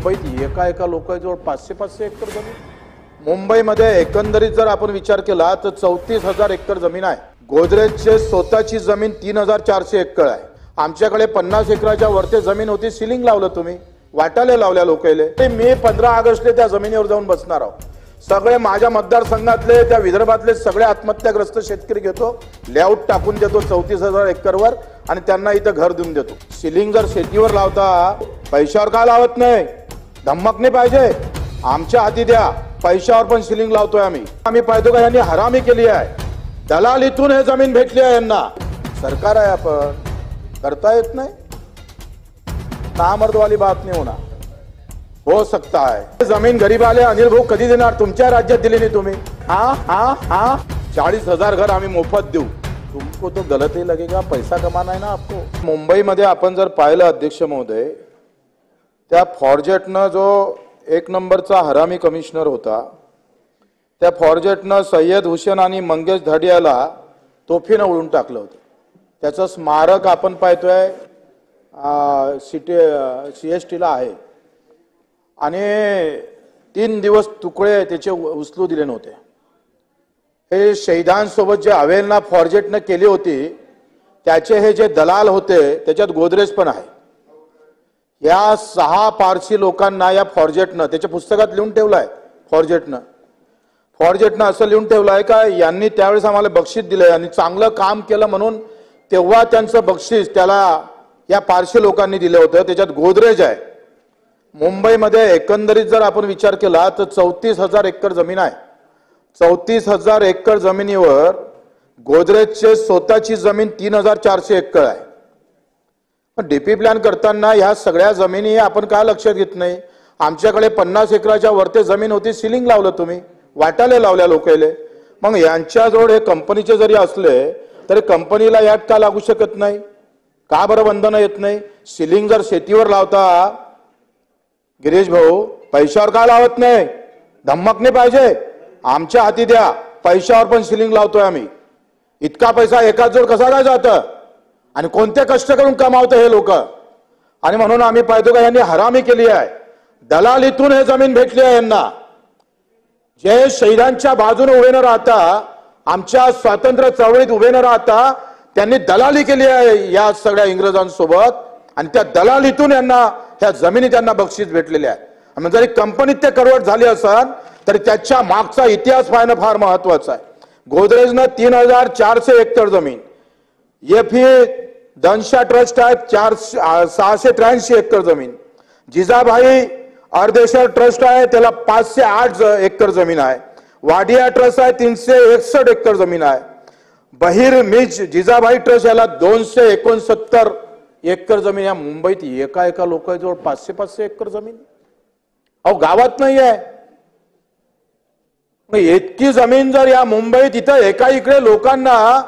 मुंबईत एका लोकांजवळ 500 एकर जमीन। मुंबईमध्ये एकंदरीत जर आपण विचार केला तर 34,000 एकर जमीन आहे। गोदरेजचे स्वतःची जमीन 3,400 एकर आहे। आमच्याकडे 50 एकराच्या वरती जमीन होती, सिलिंग लावलं तुम्ही, वाटाले लावल्या लोकांले। ते मी 15 ऑगस्टला त्या जमिनीवर जाऊन बसणार आहोत। सगळे माझ्या मतदारसंघातले त्या विदर्भातले सगळे आत्महत्याग्रस्त शेतकरी घेतो, लेआउट टाकून देतो 34,000 एकरवर आणि त्यांना इथं घर देऊन देतो। सिलिंग जर शेतीवर लावता पैशावर का लावत नाही? धमक नाही पाहिजे, आमच्या हाती द्या, पैशावर पण सिलिंग लावतोय आम्ही पाहतो का यांनी हरामी केली आहे। दलालीतून हे जमीन भेटली आहे यांना। सरकार आहे आपण, करता येत नाही, नामर्द वाली बात नहीं होना हो सकता है। जमीन गरीब आले अनिल भाऊ कधी देणार? तुमच्या राज्यात दिली नाही तुम्ही। हाँ 40,000 घर आम्ही मोफत देऊ, तुमको तो गलत ही लगेगा, पैसा कमाना है ना आपको। मुंबई मध्ये आपण जर पाहिलं अध्यक्ष महोदय, त्या फॉर्जेटनं जो 1 नंबरचा हरामी कमिशनर होता, त्या फॉर्जेटनं सय्यद हुसेन आणि मंगेश धडियाला तोफीनं उडून टाकलं होतं। त्याचं स्मारक आपण पाहतोय CST ला आहे आणि 3 दिवस तुकडे त्याचे उचलू दिले नव्हते। हे शहीदांसोबत जे अवेलना फॉर्जेटनं केली होती त्याचे हे जे दलाल होते त्याच्यात गोदरेज पण आहे। या 6 पारसी लोकांना या फॉर्जेटनं त्याच्या पुस्तकात लिहून ठेवलंय। फॉर्जेटनं असं लिहून ठेवलंय का यांनी त्यावेळेस आम्हाला बक्षीस दिलंय आणि चांगलं काम केलं म्हणून तेव्हा त्यांचं बक्षीस त्याला या पारसी लोकांनी दिलं होतं, त्याच्यात गोदरेज आहे। मुंबईमध्ये एकंदरीत जर आपण विचार केला तर 34,000 एकर जमीन आहे। 34,000 एकर जमिनीवर गोदरेजचे स्वतःची जमीन 3,400 एकर आहे। पण डीपी प्लॅन करताना ह्या सगळ्या जमिनी आपण का लक्षात घेत नाही? आमच्याकडे 50 एकराच्या वरती जमीन होती, सिलिंग लावलं तुम्ही, वाटाले लावल्या लोकांले। मग यांच्याजवळ हे कंपनीचे जरी असले तरी कंपनीला ऍक्ट का लागू शकत नाही? का बरं बंधन येत नाही? सिलिंग जर शेतीवर लावता गिरीश भाऊ, पैशावर का लावत नाही? धमक नाही पाहिजे, आमच्या हाती द्या, पैशावर पण सिलिंग लावतोय आम्ही। इतका पैसा एकाच जोड कसा काय जातं आणि कोणते कष्ट करून कमावतं हे लोक? आणि म्हणून आम्ही पाहतो का यांनी हरामी केली आहे। दलालीतून हे जमीन भेटली आहे यांना। जे शहीदांच्या बाजूने उभे न राहता, आमच्या स्वातंत्र्य चळवळीत उभे न राहता त्यांनी दलाली केली आहे या सगळ्या इंग्रजांसोबत आणि त्या दलालीतून यांना ह्या जमिनी त्यांना बक्षीस भेटलेले आहे। जरी कंपनीत ते करवट झाले असेल तरी त्याच्या मागचा इतिहास पाहणं फार महत्वाचं आहे। गोदरेजनं 3,400 एकर जमीन, एफी दनशा ट्रस्ट आहे 683 एकर जमीन, जिजाभाई अर्देश्वर ट्रस्ट आहे त्याला 508 एकर जमीन आहे, वाडिया ट्रस्ट आहे 361 एकर जमीन आहे, बहिर मिज जिजाभाई ट्रस्ट याला 269 एकर जमीन। या मुंबईत एका लोकांजवळ 500 एकर जमीन, अहो गावात नाही आहे। इतकी जमीन जर या मुंबईत, इथं इकडे लोकांना,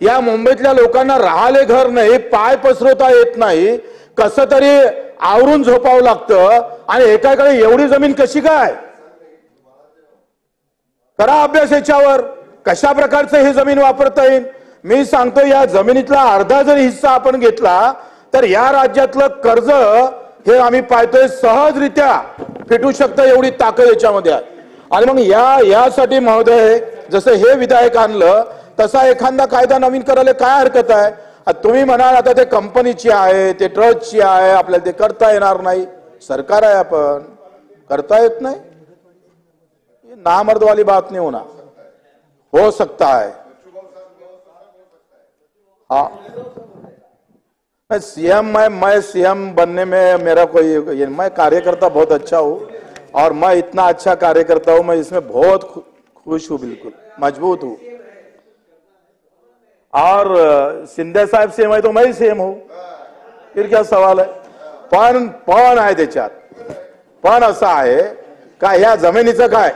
या मुंबईतल्या लोकांना राहाले घर नाही, पाय पसरवता येत नाही, कसं तरी आवरून झोपावं लागतं आणि एकाकडे एवढी जमीन कशी काय? करा अभ्यास याच्यावर, कशा प्रकारचं ही जमीन वापरता येईल। मी सांगतो या जमिनीतला अर्धा जरी हिस्सा आपण घेतला तर या राज्यातलं कर्ज हे आम्ही पाहतोय सहजरित्या फिटू शकतं, एवढी ताकद याच्यामध्ये आहे। आणि मग यासाठी महोदय जसं हे विधेयक आणलं तसा एखादा कायदा नवीन करायला काय हरकत आहे? तुम्ही म्हणाल आता ते कंपनीची आहे, ते ट्रस्टची आहे, आपल्याला ते करता येणार नाही। सरकार आहे आपण, करता येत नाही, नामर्द वाली बात नहीं होना हो सकता है। हाँ सीएम, मैं सीएम बनने में मेरा कोई, मैं कार्यकर्ता बहुत अच्छा हूँ और मैं इतना अच्छा कार्यकर्ता हूँ, मैं इसमें बहुत खुश हूँ, बिल्कुल मजबूत हूँ। और शिंदे साहेब सीएम है तो मैं ही सीएम हूँ, फिर क्या सवाल है? पण आहे त्याच्यात, पण असं आहे का या जमिनीचं काय?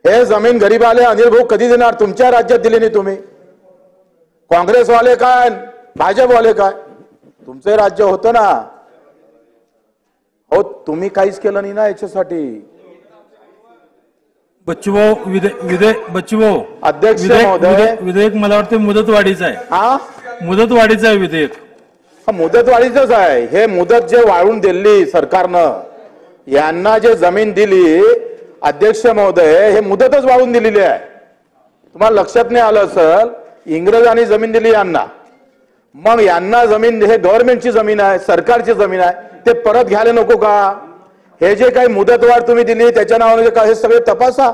हे जमीन गरीब आले अनिल भाऊ कधी देणार? तुमच्या राज्यात दिली नाही तुम्ही। काँग्रेस वाले काय, भाजप वाले काय? तुमचे राज्य होतं ना, हो तुम्ही काहीच केलं नाही ना याच्यासाठी। बच्चूभाऊ बच्चूभाऊ अध्यक्ष महोदय, विधेयक मला वाटतं मुदतवाढीचं आहे। हा मुदतवाढीचं आहे विधेयक। हा मुदतवाढीचंच आहे. हे मुदत जे वाढवून दिली सरकारनं, यांना जे जमीन दिली अध्यक्ष महोदय, हे मुदतच वाढवून दिलेली आहे. तुम्हाला लक्षात नाही आलं असेल, इंग्रजांनी जमीन दिली यांना, मग यांना जमीन, हे गव्हर्नमेंटची जमीन आहे, सरकारची जमीन आहे, ते परत घ्यायला नको का? हे जे काही मुदतवाढ तुम्ही दिली त्याच्या नावाने काय, हे सगळे तपासा,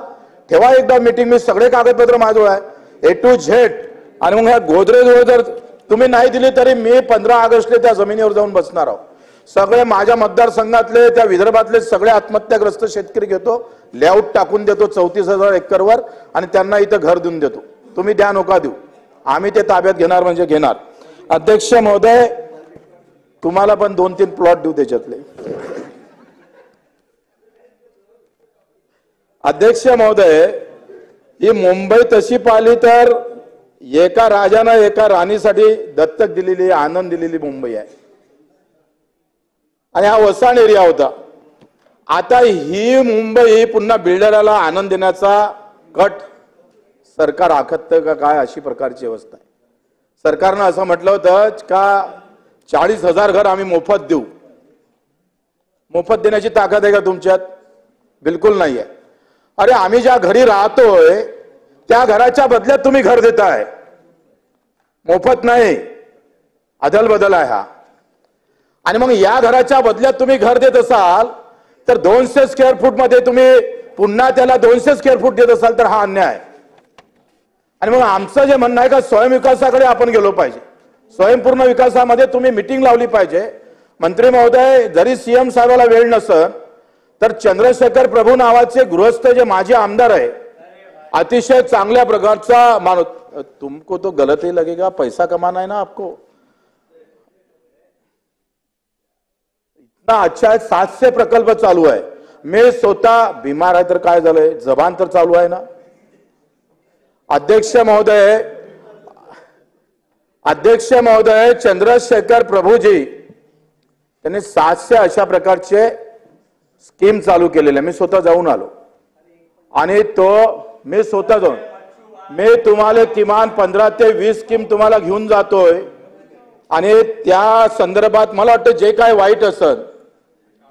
ठेवा एकदा मीटिंग. मी सगळे कागदपत्र माझ्याजवळ आहे A to Z. आणि मग ह्या गोदरेजवर जर तुम्ही नाही दिली तरी मी 15 ऑगस्टला त्या जमिनीवर जाऊन बसणार आहोत. सगळे माझ्या मतदारसंघातले, त्या विदर्भातले सगळे आत्महत्याग्रस्त शेतकरी घेतो, लेआउट टाकून देतो 34,000 एकरवर, आणि त्यांना इथं घर देऊन देतो. तुम्ही द्या नका देऊ, आम्ही ते ताब्यात घेणार म्हणजे घेणार. अध्यक्ष महोदय, तुम्हाला पण 2-3 प्लॉट देऊ त्याच्यातले. अध्यक्ष महोदय, ही मुंबई तशी पाहिली तर एका राजानं एका राणीसाठी दत्तक दिलेली, आनंद दिलेली मुंबई आहे. आणि हा वसाहत एरिया होता. आता ही मुंबई पुन्हा बिल्डराला आनंद देण्याचा कट सरकार आखतं का काय, अशी प्रकारची अवस्था आहे. सरकारनं असं म्हटलं होतं का 40,000 घर आम्ही मोफत देऊ. मोफत देण्याची ताकद आहे का तुमच्यात? बिलकुल नाही आहे. अरे आम्ही ज्या घरी राहतोय त्या घराच्या बदल्यात तुम्ही घर देताय, मोफत नाही, अदल बदल आहे हा. आणि मग या घराच्या बदल्यात तुम्ही घर देत असाल तर 200 स्क्वेअर फूट मध्ये तुम्ही पुन्हा त्याला 200 स्क्वेअर फूट देत असाल तर हा अन्याय आहे. आणि मग आमचं जे म्हणणं आहे का स्वयंविकासाकडे आपण गेलो पाहिजे, स्वयंपूर्ण विकासामध्ये तुम्ही मिटिंग लावली पाहिजे. मंत्री महोदय, जरी सीएम साहेबाला वेळ नसेल तर चंद्रशेखर प्रभू नावाचे गृहस्थ जे माजी आमदार आहे, अतिशय चांगल्या प्रकारचा माणूस. तुमको तो गलत ही लगेगा, पैसा कमाना है ना आपको. इतना अच्छा है, 700 प्रकल्प चालू आहे. मी स्वतः बीमार आहे तर काय झालंय, जबान तर चालू आहे ना. अध्यक्ष महोदय, चंद्रशेखर प्रभूजी त्यांनी 700 अशा प्रकारचे स्कीम चालू केलेले. मी स्वतः जाऊन आलो आणि मी स्वतः जाऊन मी तुम्हाला किमान 15 ते 20 स्कीम तुम्हाला घेऊन जातोय. आणि त्या संदर्भात मला वाटतं जे काय वाईट असेल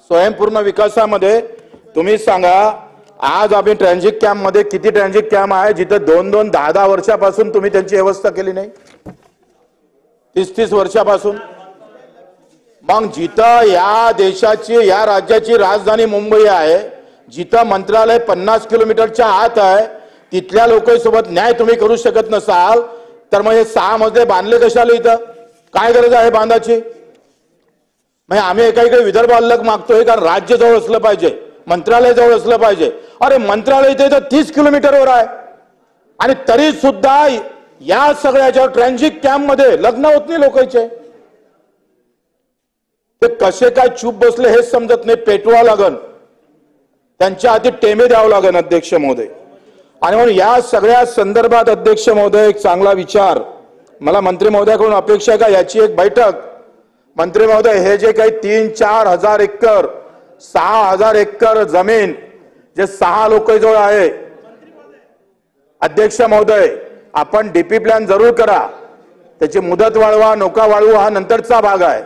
स्वयंपूर्ण विकासामध्ये तुम्ही सांगा. आज आम्ही ट्रान्झिट कॅम्प मध्ये, किती ट्रान्झिट कॅम्प आहे जिथे 2-2, 10-10 वर्षापासून तुम्ही त्यांची व्यवस्था केली नाही, 30-30 वर्षापासून. मग जिथं या देशाची, या राज्याची राजधानी मुंबई आहे, जिथं मंत्रालय 50 किलोमीटरच्या आत आहे, तिथल्या लोकांसोबत न्याय तुम्ही करू शकत नसाल तर मग हे 6 मजले बांधले कशाला? इथं काय गरज आहे बांधाची? मग आम्ही एकाकडे विदर्भ अलग मागतोय कारण राज्य जवळ असलं पाहिजे, मंत्रालय जवळ असलं पाहिजे. अरे मंत्रालय इथे 30 किलोमीटरवर आहे आणि तरी सुद्धा या सगळ्याच्या ट्रान्झिट कॅम्प मध्ये लग्न होत नाही लोकांचे. ते कसे काय चूप बसले हेच समजत नाही. पेटवा लागन, त्यांच्या हाती टेमे द्यावं लागेल अध्यक्ष महोदय. आणि म्हणून या सगळ्या संदर्भात अध्यक्ष महोदय एक चांगला विचार मला मंत्री महोदयाकडून अपेक्षा आहे का याची एक बैठक. मंत्री महोदय, हे जे काही 3-4 हजार एकर, 6,000 एकर जमीन जे 6 लोकांजवळ आहे, अध्यक्ष महोदय आपण डीपी प्लॅन जरूर करा, त्याची मुदत वाढवा, नोका वाढवा, हा नंतरचा भाग आहे.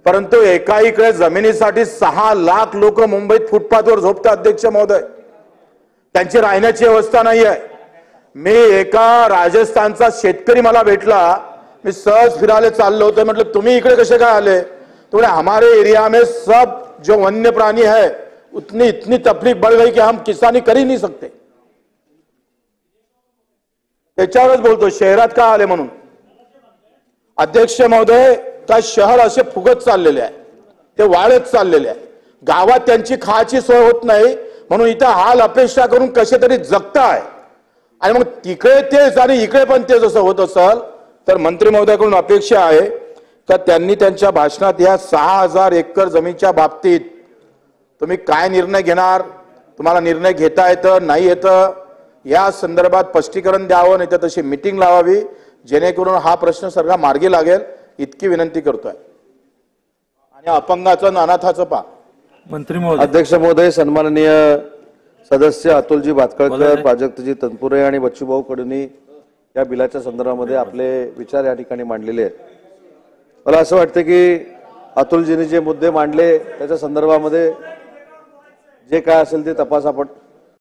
परंतु एकाहीकडे जमिनीसाठी 6 लाख लोक मुंबईत फुटपाथवर झोपतात अध्यक्ष महोदय, त्यांची राहण्याची व्यवस्था नाही आहे. मी एका राजस्थानचा शेतकरी मला भेटला, मी सहज फिरायला चाललो होतो, म्हटलं तुम्ही इकडे कसे काय आले? तो बोले हमारे एरिया में सब जो वन्य प्राणी है इतनी तकलीफ बढ़ गई कि हम किसानी कर ही नहीं सकते. त्याच्यावरच बोलतो शहरात का आले म्हणून. अध्यक्ष महोदय, का शहर असे फुगत चाललेले आहे, ते वाढत चाललेले आहे. गावात त्यांची खायची सोय होत नाही म्हणून इथं हाल अपेक्षा करून कसे तरी जगताय. आणि मग तिकडे तेच आणि इकडे पण तेच असं होत असेल तर मंत्री महोदयाकडून अपेक्षा आहे का त्यांनी त्यांच्या भाषणात या 6,000 एकर जमीनच्या बाबतीत तुम्ही काय निर्णय घेणार, तुम्हाला निर्णय घेता येतं नाही येतं, या संदर्भात स्पष्टीकरण द्यावं, नाही तर तशी मीटिंग लावावी जेणेकरून हा प्रश्न सगळा मार्गी लागेल, इतकी विनंती करतोय. आणि अपंगाचं आणि अनाथाचं पा मंत्री महोदय. अध्यक्ष महोदय, सन्माननीय सदस्य अतुलजी भातखळकर, प्राजक्तजी तनपुरे आणि बच्चूभाऊ कडूंनी या बिलाच्या संदर्भामध्ये आपले विचार या ठिकाणी मांडलेले आहेत. मला असं वाटतं की अतुलजींनी जे मुद्दे मांडले त्याच्या संदर्भामध्ये जे काय असेल ते तपास आपण